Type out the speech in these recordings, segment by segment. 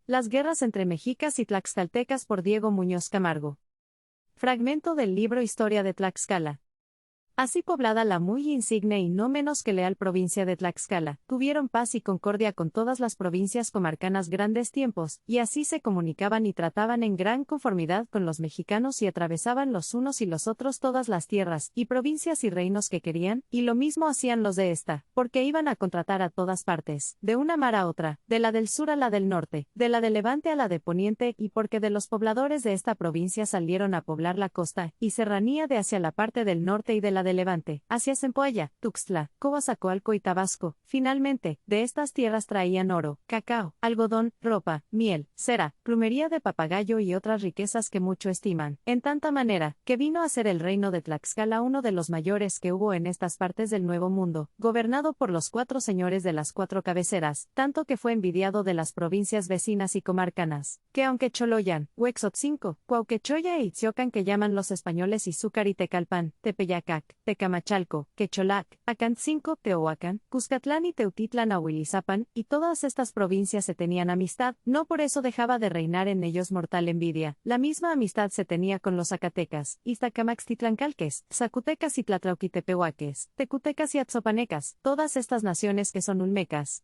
Las guerras entre mexicas y tlaxcaltecas por Diego Muñoz Camargo. Fragmento del libro Historia de Tlaxcala. Así poblada la muy insigne y no menos que leal provincia de Tlaxcala, tuvieron paz y concordia con todas las provincias comarcanas grandes tiempos, y así se comunicaban y trataban en gran conformidad con los mexicanos y atravesaban los unos y los otros todas las tierras, y provincias y reinos que querían, y lo mismo hacían los de esta, porque iban a contratar a todas partes, de una mar a otra, de la del sur a la del norte, de la de levante a la de poniente, y porque de los pobladores de esta provincia salieron a poblar la costa, y serranía de hacia la parte del norte y de la de Levante, hacia Zempoalla, Tuxtla, Coatzacoalco y Tabasco. Finalmente, de estas tierras traían oro, cacao, algodón, ropa, miel, cera, plumería de papagayo y otras riquezas que mucho estiman, en tanta manera, que vino a ser el reino de Tlaxcala uno de los mayores que hubo en estas partes del Nuevo Mundo, gobernado por los 4 señores de las 4 cabeceras, tanto que fue envidiado de las provincias vecinas y comarcanas, que aunque Choloyan, Huexotzinco, Cuauquechoya e Itziocan que llaman los españoles Izúcar y Tecalpan, Tepeyacac, Tecamachalco, Quecholac, Acantzinco, Teohuacán, Cuscatlán y Teutitlán Ahuilizapan, y todas estas provincias se tenían amistad, no por eso dejaba de reinar en ellos mortal envidia. La misma amistad se tenía con los Zacatecas, Iztacamaxtitlancalques, Zacutecas y Tlatlauquitepehuaques, Tecutecas y Atzopanecas, todas estas naciones que son olmecas.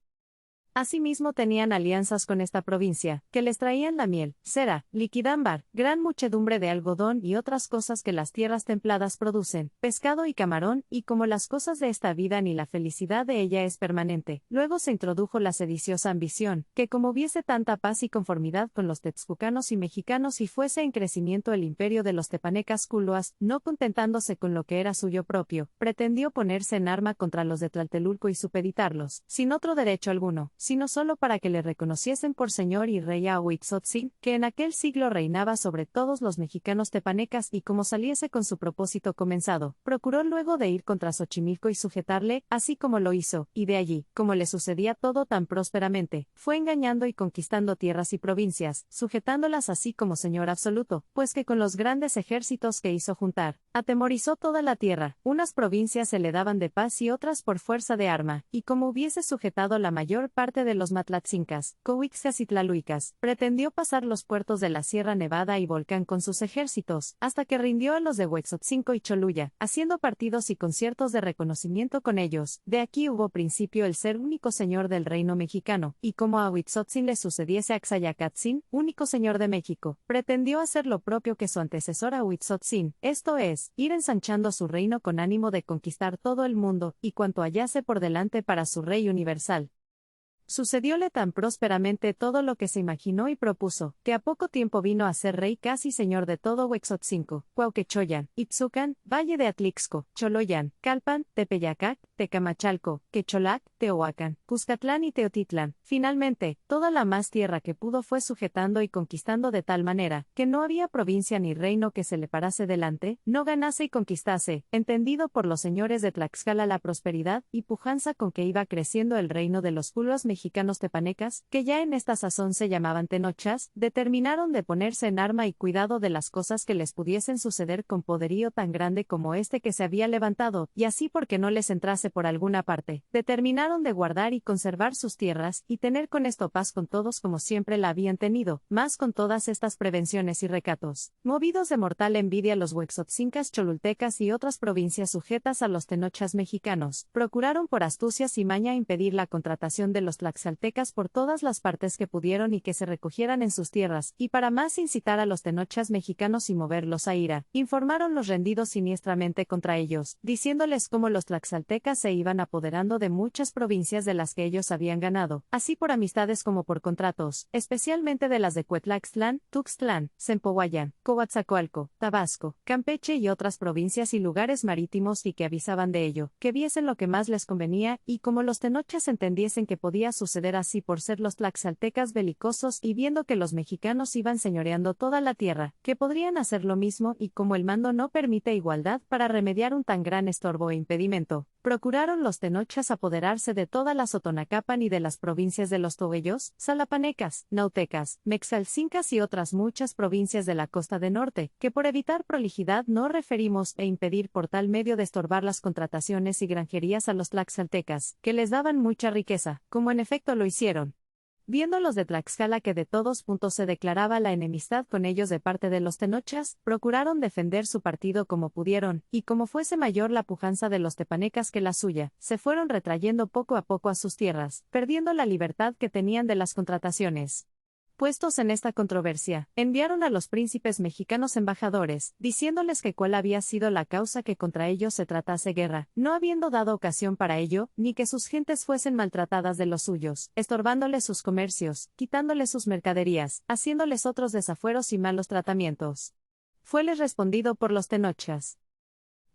Asimismo tenían alianzas con esta provincia, que les traían la miel, cera, liquidámbar, gran muchedumbre de algodón y otras cosas que las tierras templadas producen, pescado y camarón, y como las cosas de esta vida ni la felicidad de ella es permanente, luego se introdujo la sediciosa ambición, que como hubiese tanta paz y conformidad con los texcocanos y mexicanos y fuese en crecimiento el imperio de los tepanecas culoas, no contentándose con lo que era suyo propio, pretendió ponerse en arma contra los de Tlatelulco y supeditarlos, sin otro derecho alguno, sino solo para que le reconociesen por señor y rey a Huitzotzin, que en aquel siglo reinaba sobre todos los mexicanos tepanecas y como saliese con su propósito comenzado, procuró luego de ir contra Xochimilco y sujetarle, así como lo hizo, y de allí, como le sucedía todo tan prósperamente, fue engañando y conquistando tierras y provincias, sujetándolas así como señor absoluto, pues que con los grandes ejércitos que hizo juntar, atemorizó toda la tierra, unas provincias se le daban de paz y otras por fuerza de arma, y como hubiese sujetado la mayor parte de los matlatzincas, cohuixcas y tlaluicas, pretendió pasar los puertos de la Sierra Nevada y Volcán con sus ejércitos, hasta que rindió a los de Huexotzinco y Choluya, haciendo partidos y conciertos de reconocimiento con ellos. De aquí hubo principio el ser único señor del reino mexicano, y como a Huitzotzin le sucediese a Xayacatzin, único señor de México, pretendió hacer lo propio que su antecesor a Huitzotzin, esto es, ir ensanchando su reino con ánimo de conquistar todo el mundo, y cuanto hallase por delante para su rey universal. Sucedióle tan prósperamente todo lo que se imaginó y propuso, que a poco tiempo vino a ser rey casi señor de todo Huexotzinco, Cuauquechoyan, Itzucan, Valle de Atlixco, Choloyan, Calpan, Tepeyacac, Tecamachalco, Quecholac, Teohuacán, Cuscatlán y Teotitlán. Finalmente, toda la más tierra que pudo fue sujetando y conquistando de tal manera, que no había provincia ni reino que se le parase delante, no ganase y conquistase, entendido por los señores de Tlaxcala la prosperidad y pujanza con que iba creciendo el reino de los culos mexicanos tepanecas, que ya en esta sazón se llamaban tenochas, determinaron de ponerse en arma y cuidado de las cosas que les pudiesen suceder con poderío tan grande como este que se había levantado, y así porque no les entrase por alguna parte, determinaron de guardar y conservar sus tierras, y tener con esto paz con todos como siempre la habían tenido, más con todas estas prevenciones y recatos. Movidos de mortal envidia los huexotzincas, cholultecas y otras provincias sujetas a los tenochas mexicanos, procuraron por astucias y maña impedir la contratación de los tlaxcaltecas por todas las partes que pudieron y que se recogieran en sus tierras, y para más incitar a los tenochas mexicanos y moverlos a ira, informaron los rendidos siniestramente contra ellos, diciéndoles cómo los tlaxcaltecas se iban apoderando de muchas provincias de las que ellos habían ganado, así por amistades como por contratos, especialmente de las de Cuetlaxtlán, Tuxtlán, Zempohuayán, Coatzacoalco, Tabasco, Campeche y otras provincias y lugares marítimos y que avisaban de ello, que viesen lo que más les convenía, y como los tenochas entendiesen que podía suceder así por ser los tlaxcaltecas belicosos y viendo que los mexicanos iban señoreando toda la tierra, que podrían hacer lo mismo y como el mando no permite igualdad para remediar un tan gran estorbo e impedimento, procuraron los tenochas apoderarse de toda la Sotonacapan y de las provincias de los togueyos, salapanecas, nautecas, mexalcincas y otras muchas provincias de la costa de norte, que por evitar prolijidad no referimos e impedir por tal medio de estorbar las contrataciones y granjerías a los tlaxcaltecas, que les daban mucha riqueza, como en efecto lo hicieron. Viendo los de Tlaxcala que de todos puntos se declaraba la enemistad con ellos de parte de los tenochas, procuraron defender su partido como pudieron, y como fuese mayor la pujanza de los tepanecas que la suya, se fueron retrayendo poco a poco a sus tierras, perdiendo la libertad que tenían de las contrataciones. Puestos en esta controversia, enviaron a los príncipes mexicanos embajadores, diciéndoles que cuál había sido la causa que contra ellos se tratase guerra, no habiendo dado ocasión para ello, ni que sus gentes fuesen maltratadas de los suyos, estorbándoles sus comercios, quitándoles sus mercaderías, haciéndoles otros desafueros y malos tratamientos. Fueles respondido por los tenochas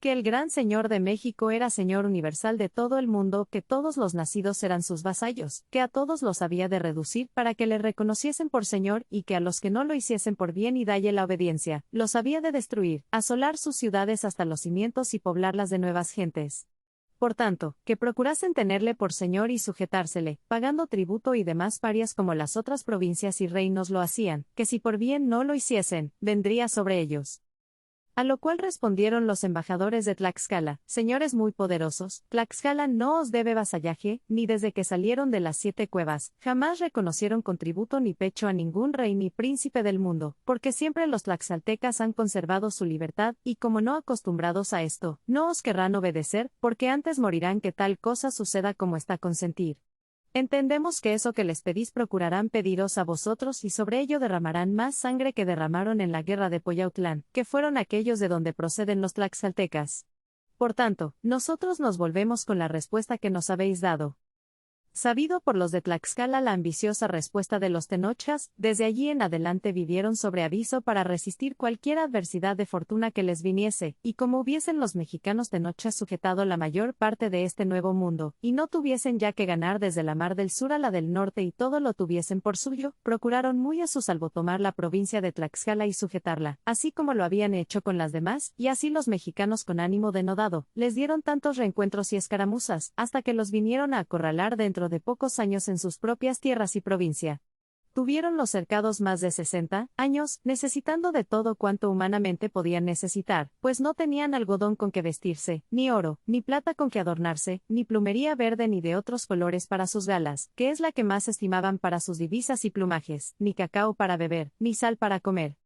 que el gran señor de México era señor universal de todo el mundo, que todos los nacidos eran sus vasallos, que a todos los había de reducir para que le reconociesen por señor, y que a los que no lo hiciesen por bien y dalle la obediencia, los había de destruir, asolar sus ciudades hasta los cimientos y poblarlas de nuevas gentes. Por tanto, que procurasen tenerle por señor y sujetársele, pagando tributo y demás parias como las otras provincias y reinos lo hacían, que si por bien no lo hiciesen, vendría sobre ellos. A lo cual respondieron los embajadores de Tlaxcala: señores muy poderosos, Tlaxcala no os debe vasallaje, ni desde que salieron de las 7 cuevas, jamás reconocieron con tributo ni pecho a ningún rey ni príncipe del mundo, porque siempre los tlaxaltecas han conservado su libertad, y como no acostumbrados a esto, no os querrán obedecer, porque antes morirán que tal cosa suceda como está consentir. Entendemos que eso que les pedís procurarán pediros a vosotros y sobre ello derramarán más sangre que derramaron en la guerra de Poyautlán, que fueron aquellos de donde proceden los tlaxaltecas. Por tanto, nosotros nos volvemos con la respuesta que nos habéis dado. Sabido por los de Tlaxcala la ambiciosa respuesta de los tenochas, desde allí en adelante vivieron sobre aviso para resistir cualquier adversidad de fortuna que les viniese, y como hubiesen los mexicanos tenochas sujetado la mayor parte de este nuevo mundo, y no tuviesen ya que ganar desde la mar del sur a la del norte y todo lo tuviesen por suyo, procuraron muy a su salvo tomar la provincia de Tlaxcala y sujetarla, así como lo habían hecho con las demás, y así los mexicanos con ánimo denodado, les dieron tantos reencuentros y escaramuzas, hasta que los vinieron a acorralar dentro de pocos años en sus propias tierras y provincia. Tuvieron los cercados más de 60 años, necesitando de todo cuanto humanamente podían necesitar, pues no tenían algodón con que vestirse, ni oro, ni plata con que adornarse, ni plumería verde ni de otros colores para sus galas, que es la que más estimaban para sus divisas y plumajes, ni cacao para beber, ni sal para comer.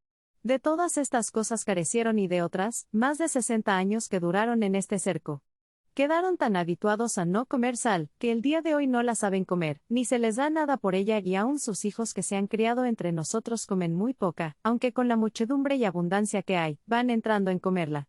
De todas estas cosas carecieron y de otras, más de 60 años que duraron en este cerco. Quedaron tan habituados a no comer sal, que el día de hoy no la saben comer, ni se les da nada por ella y aun sus hijos que se han criado entre nosotros comen muy poca, aunque con la muchedumbre y abundancia que hay, van entrando en comerla.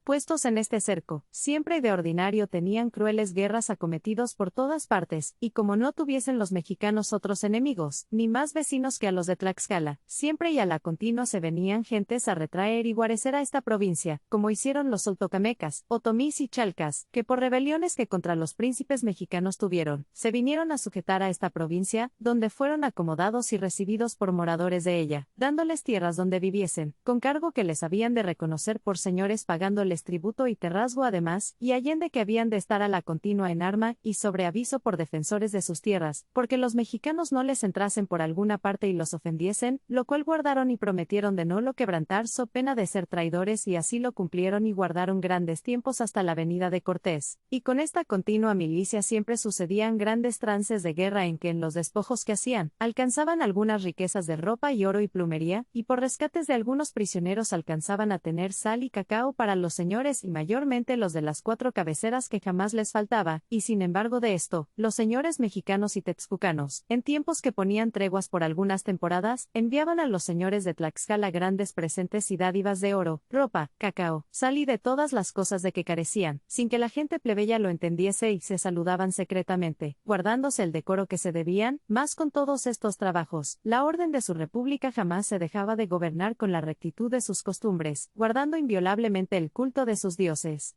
Puestos en este cerco, siempre y de ordinario tenían crueles guerras acometidos por todas partes, y como no tuviesen los mexicanos otros enemigos, ni más vecinos que a los de Tlaxcala, siempre y a la continua se venían gentes a retraer y guarecer a esta provincia, como hicieron los soltocamecas, otomís y chalcas, que por rebeliones que contra los príncipes mexicanos tuvieron, se vinieron a sujetar a esta provincia, donde fueron acomodados y recibidos por moradores de ella, dándoles tierras donde viviesen, con cargo que les habían de reconocer por señores pagándoles tributo y terrazgo además, y allende que habían de estar a la continua en arma, y sobre aviso por defensores de sus tierras, porque los mexicanos no les entrasen por alguna parte y los ofendiesen, lo cual guardaron y prometieron de no lo quebrantar so pena de ser traidores y así lo cumplieron y guardaron grandes tiempos hasta la venida de Cortés, y con esta continua milicia siempre sucedían grandes trances de guerra en que en los despojos que hacían, alcanzaban algunas riquezas de ropa y oro y plumería, y por rescates de algunos prisioneros alcanzaban a tener sal y cacao para los señores y mayormente los de las 4 cabeceras que jamás les faltaba, y sin embargo de esto, los señores mexicanos y texcocanos, en tiempos que ponían treguas por algunas temporadas, enviaban a los señores de Tlaxcala grandes presentes y dádivas de oro, ropa, cacao, sal y de todas las cosas de que carecían, sin que la gente plebeya lo entendiese y se saludaban secretamente, guardándose el decoro que se debían, mas con todos estos trabajos, la orden de su república jamás se dejaba de gobernar con la rectitud de sus costumbres, guardando inviolablemente el culto de sus dioses.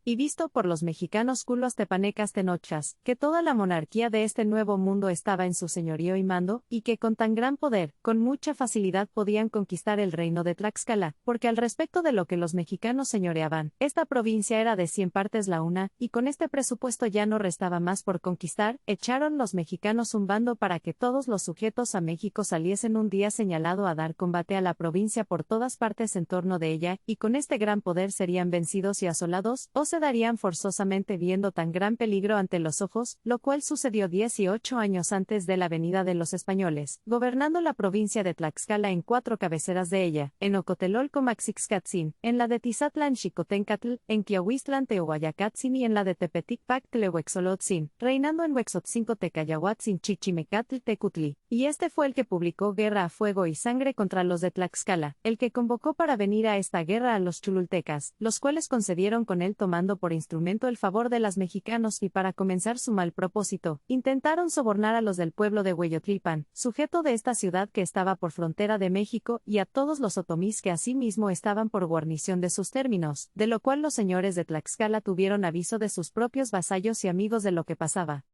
Y visto por los mexicanos culos tepanecas tenochas, que toda la monarquía de este nuevo mundo estaba en su señorío y mando, y que con tan gran poder, con mucha facilidad podían conquistar el reino de Tlaxcala, porque al respecto de lo que los mexicanos señoreaban, esta provincia era de 100 partes la una, y con este presupuesto ya no restaba más por conquistar, echaron los mexicanos un bando para que todos los sujetos a México saliesen un día señalado a dar combate a la provincia por todas partes en torno de ella, y con este gran poder serían vencidos y asolados, o se darían forzosamente viendo tan gran peligro ante los ojos, lo cual sucedió 18 años antes de la venida de los españoles, gobernando la provincia de Tlaxcala en 4 cabeceras de ella, en Ocotelolco Maxixcatzin, en la de Tizatlan Xicotencatl, en Quiahuistlan Teohuayacatzin y en la de Tepeticpac Tlehuexolotzin, reinando en Huexotzinco Tecayahuatzin Chichimecatl Tecutli, y este fue el que publicó guerra a fuego y sangre contra los de Tlaxcala, el que convocó para venir a esta guerra a los cholultecas, los cuales concedieron con él tomando por instrumento el favor de los mexicanos y para comenzar su mal propósito, intentaron sobornar a los del pueblo de Hueyotlipan, sujeto de esta ciudad que estaba por frontera de México, y a todos los otomís que asimismo estaban por guarnición de sus términos, de lo cual los señores de Tlaxcala tuvieron aviso de sus propios vasallos y amigos de lo que pasaba.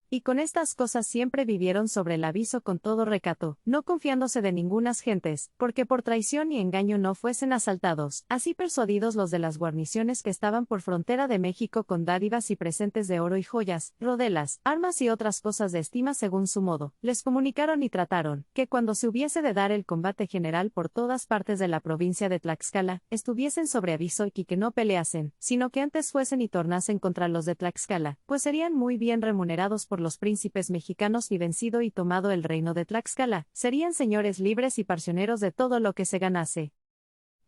Y con estas cosas siempre vivieron sobre el aviso con todo recato, no confiándose de ningunas gentes, porque por traición y engaño no fuesen asaltados, así persuadidos los de las guarniciones que estaban por frontera de México con dádivas y presentes de oro y joyas, rodelas, armas y otras cosas de estima según su modo, les comunicaron y trataron, que cuando se hubiese de dar el combate general por todas partes de la provincia de Tlaxcala, estuviesen sobre aviso y que no peleasen, sino que antes fuesen y tornasen contra los de Tlaxcala, pues serían muy bien remunerados por los príncipes mexicanos y vencido y tomado el reino de Tlaxcala, serían señores libres y parcioneros de todo lo que se ganase.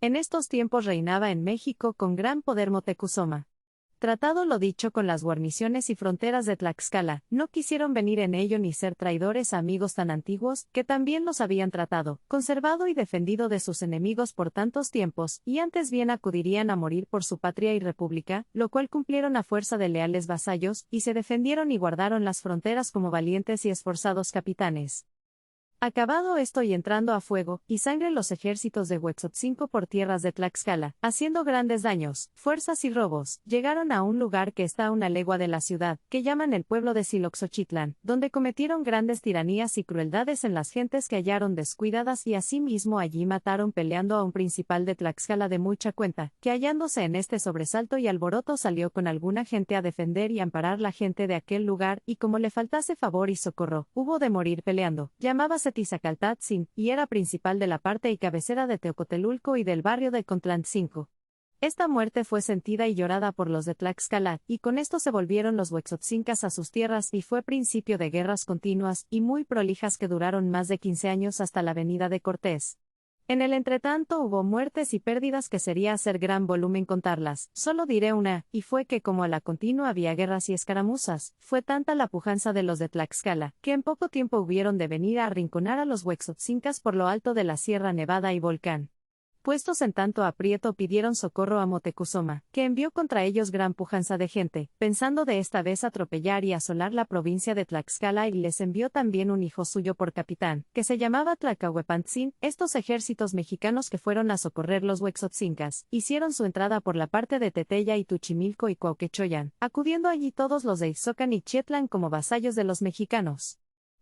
En estos tiempos reinaba en México con gran poder Moctezuma. Tratado lo dicho con las guarniciones y fronteras de Tlaxcala, no quisieron venir en ello ni ser traidores a amigos tan antiguos, que también los habían tratado, conservado y defendido de sus enemigos por tantos tiempos, y antes bien acudirían a morir por su patria y república, lo cual cumplieron a fuerza de leales vasallos, y se defendieron y guardaron las fronteras como valientes y esforzados capitanes. Acabado esto y entrando a fuego y sangre los ejércitos de Huexotzinco por tierras de Tlaxcala, haciendo grandes daños, fuerzas y robos, llegaron a un lugar que está a 1 legua de la ciudad, que llaman el pueblo de Siloxochitlán, donde cometieron grandes tiranías y crueldades en las gentes que hallaron descuidadas y asimismo allí mataron peleando a un principal de Tlaxcala de mucha cuenta, que hallándose en este sobresalto y alboroto salió con alguna gente a defender y amparar la gente de aquel lugar, y como le faltase favor y socorro, hubo de morir peleando, llamábase Tizacaltatzin, y era principal de la parte y cabecera de Teocotelulco y del barrio de Contlantzinco. Esta muerte fue sentida y llorada por los de Tlaxcala, y con esto se volvieron los huexotzincas a sus tierras y fue principio de guerras continuas y muy prolijas que duraron más de 15 años hasta la venida de Cortés. En el entretanto hubo muertes y pérdidas que sería hacer gran volumen contarlas, solo diré una, y fue que como a la continua había guerras y escaramuzas, fue tanta la pujanza de los de Tlaxcala, que en poco tiempo hubieron de venir a arrinconar a los huexotzincas por lo alto de la Sierra Nevada y Volcán. Puestos en tanto aprieto pidieron socorro a Moctezuma, que envió contra ellos gran pujanza de gente, pensando de esta vez atropellar y asolar la provincia de Tlaxcala y les envió también un hijo suyo por capitán, que se llamaba Tlacahuepantzin. Estos ejércitos mexicanos que fueron a socorrer los huexotzincas, hicieron su entrada por la parte de Teteya y Tuchimilco y Cuauquechoyan, acudiendo allí todos los de Ixocan y Chietlan como vasallos de los mexicanos.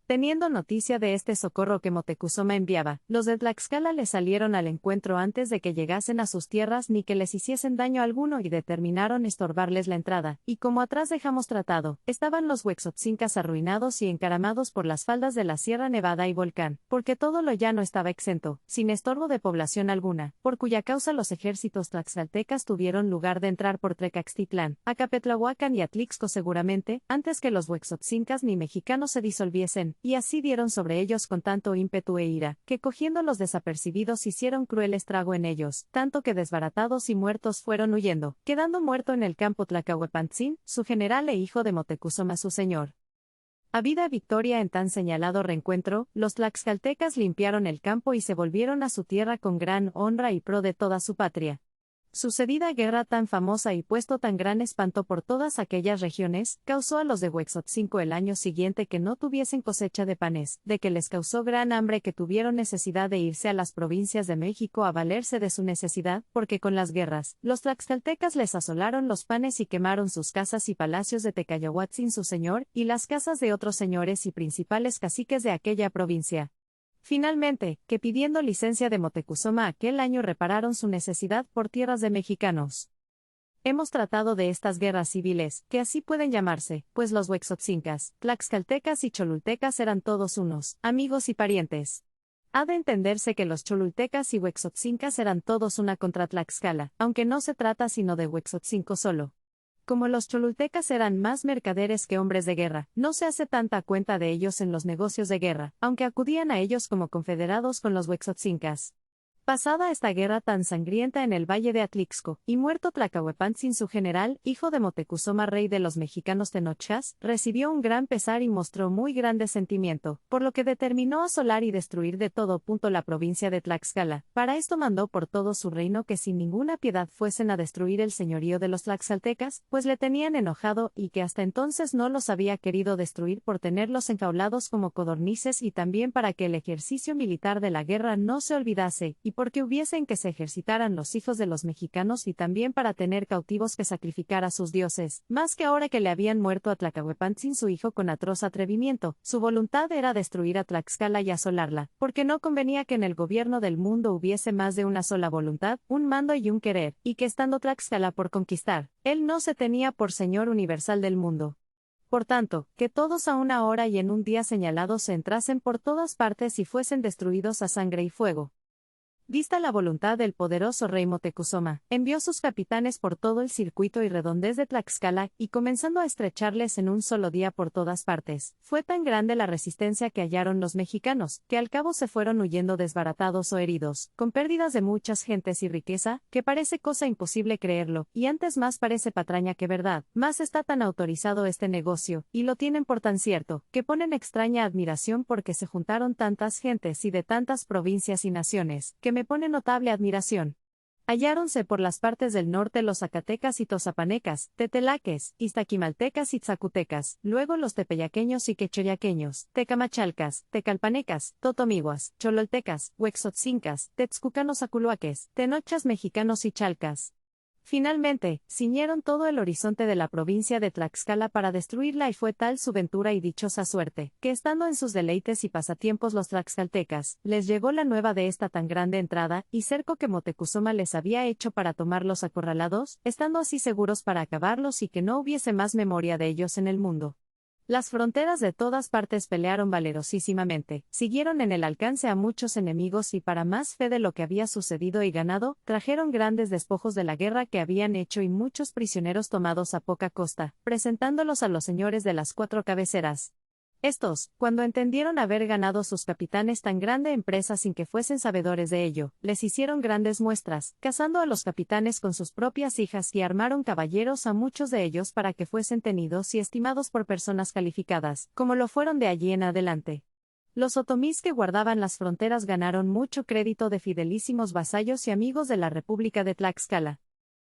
Teniendo noticia de este socorro que Moctezuma enviaba, los de Tlaxcala le salieron al encuentro antes de que llegasen a sus tierras ni que les hiciesen daño alguno y determinaron estorbarles la entrada, y como atrás dejamos tratado, estaban los huexotzincas arruinados y encaramados por las faldas de la Sierra Nevada y Volcán, porque todo lo llano estaba exento, sin estorbo de población alguna, por cuya causa los ejércitos tlaxcaltecas tuvieron lugar de entrar por Tecaxtitlán, Acapetlahuacan y Atlixco seguramente, antes que los huexotzincas ni mexicanos se disolviesen, y así dieron sobre ellos con tanto ímpetu e ira, que cogiendo los desapercibidos hicieron cruel estrago en ellos, tanto que desbaratados y muertos fueron huyendo, quedando muerto en el campo Tlacahuepantzin, su general e hijo de Moctezuma su señor. Habida victoria en tan señalado reencuentro, los tlaxcaltecas limpiaron el campo y se volvieron a su tierra con gran honra y pro de toda su patria. Sucedida guerra tan famosa y puesto tan gran espanto por todas aquellas regiones, causó a los de Huexotzinco el año siguiente que no tuviesen cosecha de panes, de que les causó gran hambre que tuvieron necesidad de irse a las provincias de México a valerse de su necesidad, porque con las guerras, los tlaxcaltecas les asolaron los panes y quemaron sus casas y palacios de Tecayahuatzin su señor, y las casas de otros señores y principales caciques de aquella provincia. Finalmente, que pidiendo licencia de Moctezuma aquel año repararon su necesidad por tierras de mexicanos. Hemos tratado de estas guerras civiles, que así pueden llamarse, pues los huexotzincas, tlaxcaltecas y cholultecas eran todos unos, amigos y parientes. Ha de entenderse que los cholultecas y huexotzincas eran todos una contra Tlaxcala, aunque no se trata sino de Huexotzinco solo. Como los cholultecas eran más mercaderes que hombres de guerra, no se hace tanta cuenta de ellos en los negocios de guerra, aunque acudían a ellos como confederados con los huexotzincas. Pasada esta guerra tan sangrienta en el valle de Atlixco, y muerto Tlacahuepantzin su general, hijo de Motecuzoma rey de los mexicanos Tenochcas, recibió un gran pesar y mostró muy grande sentimiento, por lo que determinó asolar y destruir de todo punto la provincia de Tlaxcala. Para esto mandó por todo su reino que sin ninguna piedad fuesen a destruir el señorío de los tlaxcaltecas, pues le tenían enojado y que hasta entonces no los había querido destruir por tenerlos enjaulados como codornices y también para que el ejercicio militar de la guerra no se olvidase, y porque hubiesen que se ejercitaran los hijos de los mexicanos y también para tener cautivos que sacrificar a sus dioses, más que ahora que le habían muerto a Tlacahuepantzin su hijo con atroz atrevimiento, su voluntad era destruir a Tlaxcala y asolarla, porque no convenía que en el gobierno del mundo hubiese más de una sola voluntad, un mando y un querer, y que estando Tlaxcala por conquistar, él no se tenía por señor universal del mundo. Por tanto, que todos a una hora y en un día señalado se entrasen por todas partes y fuesen destruidos a sangre y fuego. Vista la voluntad del poderoso rey Motecuzoma, envió sus capitanes por todo el circuito y redondez de Tlaxcala, y comenzando a estrecharles en un solo día por todas partes, fue tan grande la resistencia que hallaron los mexicanos, que al cabo se fueron huyendo desbaratados o heridos, con pérdidas de muchas gentes y riqueza, que parece cosa imposible creerlo, y antes más parece patraña que verdad, más está tan autorizado este negocio, y lo tienen por tan cierto, que ponen extraña admiración porque se juntaron tantas gentes y de tantas provincias y naciones, que me pone notable admiración. Halláronse por las partes del norte los zacatecas y tozapanecas, tetelaques, iztaquimaltecas y tzacutecas, luego los tepeyaqueños y quechoyaqueños, tecamachalcas, tecalpanecas, totomiguas, chololtecas, huexotzincas, texcucanos aculuaques, tenochas mexicanos y chalcas. Finalmente, ciñeron todo el horizonte de la provincia de Tlaxcala para destruirla y fue tal su ventura y dichosa suerte, que estando en sus deleites y pasatiempos los tlaxcaltecas, les llegó la nueva de esta tan grande entrada y cerco que Motecuzoma les había hecho para tomarlos acorralados, estando así seguros para acabarlos y que no hubiese más memoria de ellos en el mundo. Las fronteras de todas partes pelearon valerosísimamente, siguieron en el alcance a muchos enemigos y para más fe de lo que había sucedido y ganado, trajeron grandes despojos de la guerra que habían hecho y muchos prisioneros tomados a poca costa, presentándolos a los señores de las cuatro cabeceras. Estos, cuando entendieron haber ganado sus capitanes tan grande empresa sin que fuesen sabedores de ello, les hicieron grandes muestras, casando a los capitanes con sus propias hijas y armaron caballeros a muchos de ellos para que fuesen tenidos y estimados por personas calificadas, como lo fueron de allí en adelante. Los otomís que guardaban las fronteras ganaron mucho crédito de fidelísimos vasallos y amigos de la República de Tlaxcala.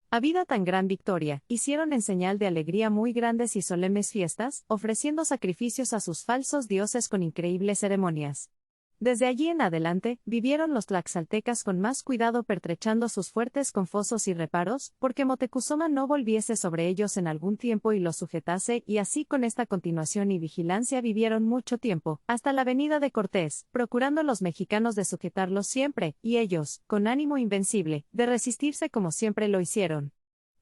Habida tan gran victoria, hicieron en señal de alegría muy grandes y solemnes fiestas, ofreciendo sacrificios a sus falsos dioses con increíbles ceremonias. Desde allí en adelante, vivieron los tlaxcaltecas con más cuidado pertrechando sus fuertes con fosos y reparos, porque Motecuzoma no volviese sobre ellos en algún tiempo y los sujetase, y así con esta continuación y vigilancia vivieron mucho tiempo, hasta la venida de Cortés, procurando los mexicanos de sujetarlos siempre, y ellos, con ánimo invencible, de resistirse como siempre lo hicieron.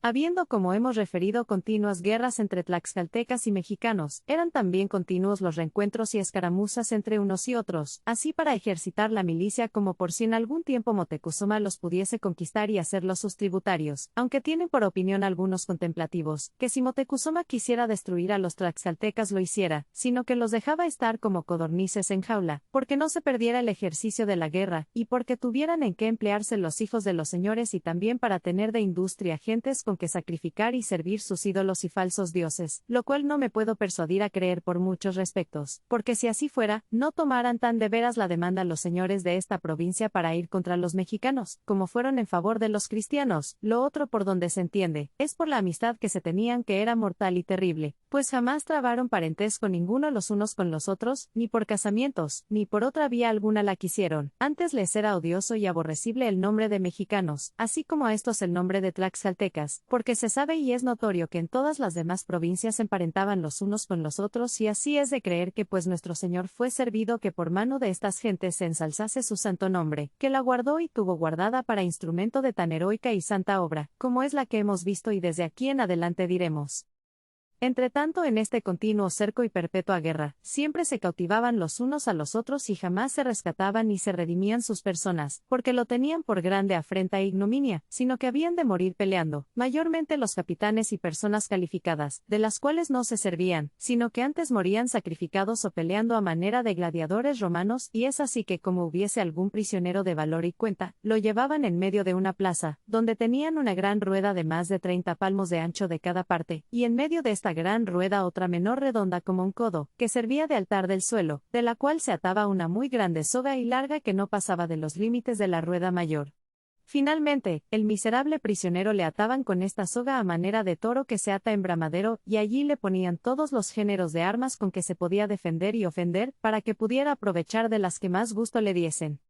Habiendo, como hemos referido, continuas guerras entre tlaxcaltecas y mexicanos, eran también continuos los reencuentros y escaramuzas entre unos y otros, así para ejercitar la milicia como por si en algún tiempo Motecuzoma los pudiese conquistar y hacerlos sus tributarios, aunque tienen por opinión algunos contemplativos, que si Motecuzoma quisiera destruir a los tlaxcaltecas lo hiciera, sino que los dejaba estar como codornices en jaula, porque no se perdiera el ejercicio de la guerra, y porque tuvieran en qué emplearse los hijos de los señores y también para tener de industria gentes con que sacrificar y servir sus ídolos y falsos dioses, lo cual no me puedo persuadir a creer por muchos respectos, porque si así fuera, no tomaran tan de veras la demanda los señores de esta provincia para ir contra los mexicanos, como fueron en favor de los cristianos. Lo otro por donde se entiende, es por la amistad que se tenían que era mortal y terrible, pues jamás trabaron parentesco ninguno los unos con los otros, ni por casamientos, ni por otra vía alguna la quisieron, antes les era odioso y aborrecible el nombre de mexicanos, así como a estos el nombre de tlaxcaltecas, porque se sabe y es notorio que en todas las demás provincias se emparentaban los unos con los otros y así es de creer que pues nuestro Señor fue servido que por mano de estas gentes se ensalzase su santo nombre, que la guardó y tuvo guardada para instrumento de tan heroica y santa obra, como es la que hemos visto y desde aquí en adelante diremos. Entretanto, en este continuo cerco y perpetua guerra, siempre se cautivaban los unos a los otros y jamás se rescataban ni se redimían sus personas, porque lo tenían por grande afrenta e ignominia, sino que habían de morir peleando, mayormente los capitanes y personas calificadas, de las cuales no se servían, sino que antes morían sacrificados o peleando a manera de gladiadores romanos, y es así que como hubiese algún prisionero de valor y cuenta, lo llevaban en medio de una plaza, donde tenían una gran rueda de más de 30 palmos de ancho de cada parte, y en medio de esta gran rueda otra menor redonda como un codo, que servía de altar del suelo, de la cual se ataba una muy grande soga y larga que no pasaba de los límites de la rueda mayor. Finalmente, el miserable prisionero le ataban con esta soga a manera de toro que se ata en bramadero, y allí le ponían todos los géneros de armas con que se podía defender y ofender, para que pudiera aprovechar de las que más gusto le diesen.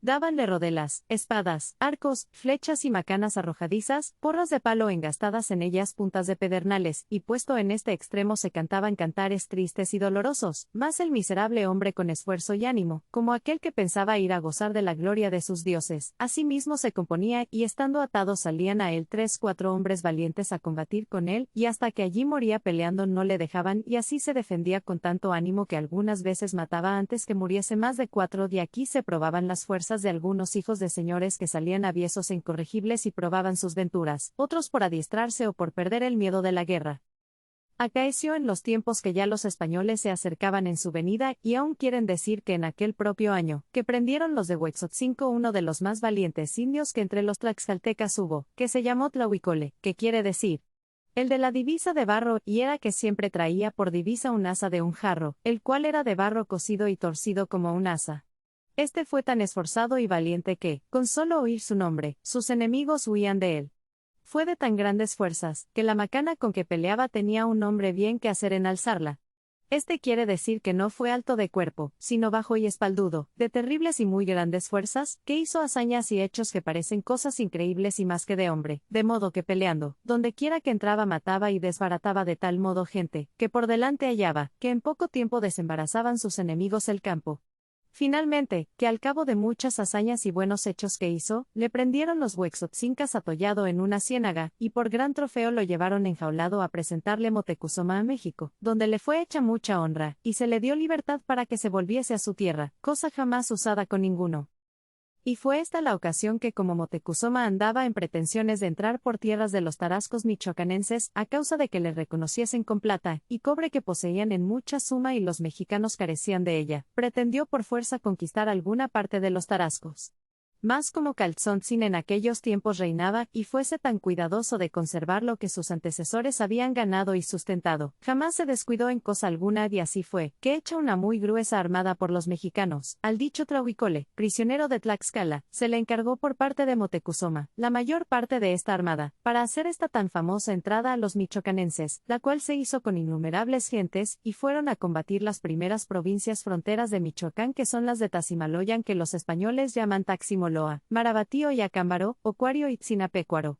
Dábanle rodelas, espadas, arcos, flechas y macanas arrojadizas, porras de palo engastadas en ellas puntas de pedernales, y puesto en este extremo se cantaban cantares tristes y dolorosos, mas el miserable hombre con esfuerzo y ánimo, como aquel que pensaba ir a gozar de la gloria de sus dioses, asimismo se componía, y estando atados salían a él 3-4 hombres valientes a combatir con él, y hasta que allí moría peleando no le dejaban, y así se defendía con tanto ánimo que algunas veces mataba antes que muriese más de 4, de aquí se probaban las fuerzas de algunos hijos de señores que salían aviesos e incorregibles y probaban sus venturas, otros por adiestrarse o por perder el miedo de la guerra. Acaeció en los tiempos que ya los españoles se acercaban en su venida, y aún quieren decir que en aquel propio año, que prendieron los de Huexotzinco uno de los más valientes indios que entre los tlaxcaltecas hubo, que se llamó Tlahuicole, que quiere decir el de la divisa de barro, y era que siempre traía por divisa un asa de un jarro, el cual era de barro cocido y torcido como un asa. Este fue tan esforzado y valiente que, con solo oír su nombre, sus enemigos huían de él. Fue de tan grandes fuerzas, que la macana con que peleaba tenía un hombre bien que hacer en alzarla. Este quiere decir que no fue alto de cuerpo, sino bajo y espaldudo, de terribles y muy grandes fuerzas, que hizo hazañas y hechos que parecen cosas increíbles y más que de hombre, de modo que peleando, donde quiera que entraba mataba y desbarataba de tal modo gente, que por delante hallaba, que en poco tiempo desembarazaban sus enemigos el campo. Finalmente, que al cabo de muchas hazañas y buenos hechos que hizo, le prendieron los Huexotzincas atollado en una ciénaga, y por gran trofeo lo llevaron enjaulado a presentarle Motecuzoma a México, donde le fue hecha mucha honra, y se le dio libertad para que se volviese a su tierra, cosa jamás usada con ninguno. Y fue esta la ocasión que como Motecuzoma andaba en pretensiones de entrar por tierras de los tarascos michoacanenses, a causa de que le reconociesen con plata y cobre que poseían en mucha suma y los mexicanos carecían de ella, pretendió por fuerza conquistar alguna parte de los tarascos. Mas como Caltzontzin en aquellos tiempos reinaba y fuese tan cuidadoso de conservar lo que sus antecesores habían ganado y sustentado, jamás se descuidó en cosa alguna y así fue, que hecha una muy gruesa armada por los mexicanos, al dicho Tlahuicole, prisionero de Tlaxcala, se le encargó por parte de Motecuzoma, la mayor parte de esta armada, para hacer esta tan famosa entrada a los michoacanenses, la cual se hizo con innumerables gentes, y fueron a combatir las primeras provincias fronteras de Michoacán que son las de Tazimaloyan que los españoles llaman Taximoloa, Marabatío y Acámbaro, Ocuario y Tzinapecuaro.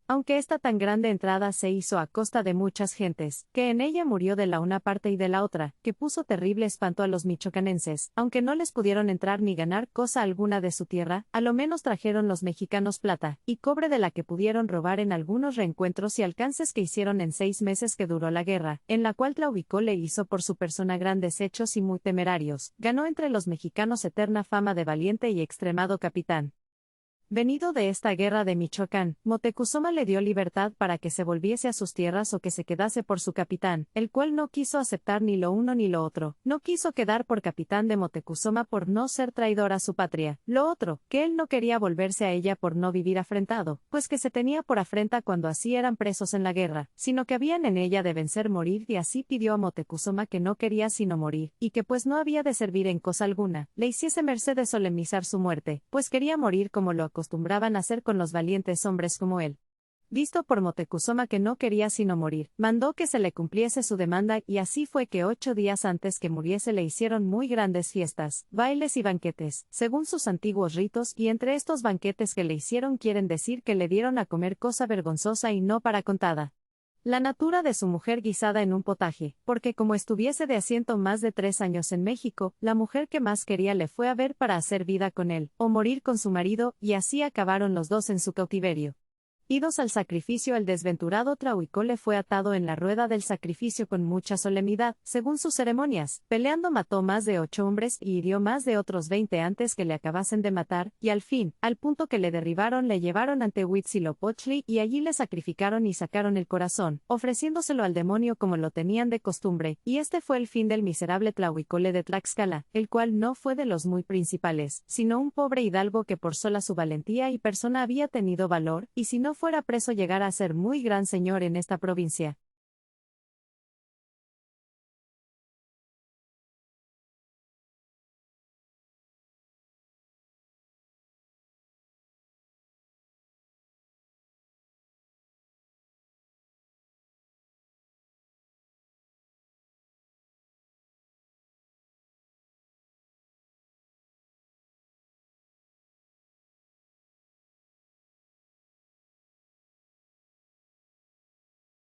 Aunque esta tan grande entrada se hizo a costa de muchas gentes, que en ella murió de la una parte y de la otra, que puso terrible espanto a los michoacanenses, aunque no les pudieron entrar ni ganar cosa alguna de su tierra, a lo menos trajeron los mexicanos plata y cobre de la que pudieron robar en algunos reencuentros y alcances que hicieron en 6 meses que duró la guerra, en la cual Tlahuicole hizo por su persona grandes hechos y muy temerarios, ganó entre los mexicanos eterna fama de valiente y extremado capitán. Venido de esta guerra de Michoacán, Motecuzoma le dio libertad para que se volviese a sus tierras o que se quedase por su capitán, el cual no quiso aceptar ni lo uno ni lo otro, no quiso quedar por capitán de Motecuzoma por no ser traidor a su patria, lo otro, que él no quería volverse a ella por no vivir afrentado, pues que se tenía por afrenta cuando así eran presos en la guerra, sino que habían en ella de vencer morir y así pidió a Motecuzoma que no quería sino morir, y que pues no había de servir en cosa alguna, le hiciese merced de solemnizar su muerte, pues quería morir como lo acostumbraban hacer con los valientes hombres como él. Visto por Motecuzoma que no quería sino morir, mandó que se le cumpliese su demanda y así fue que 8 días antes que muriese le hicieron muy grandes fiestas, bailes y banquetes, según sus antiguos ritos y entre estos banquetes que le hicieron quieren decir que le dieron a comer cosa vergonzosa y no para contada. La natura de su mujer guisada en un potaje, porque como estuviese de asiento más de 3 años en México, la mujer que más quería le fue a ver para hacer vida con él, o morir con su marido, y así acabaron los dos en su cautiverio. Idos al sacrificio, el desventurado Tlahuicole fue atado en la rueda del sacrificio con mucha solemnidad, según sus ceremonias. Peleando mató más de 8 hombres y hirió más de otros 20 antes que le acabasen de matar, y al fin, al punto que le derribaron, le llevaron ante Huitzilopochtli y allí le sacrificaron y sacaron el corazón, ofreciéndoselo al demonio como lo tenían de costumbre, y este fue el fin del miserable Tlahuicole de Tlaxcala, el cual no fue de los muy principales, sino un pobre hidalgo que por sola su valentía y persona había tenido valor, y si no fuera preso llegara a ser muy gran señor en esta provincia.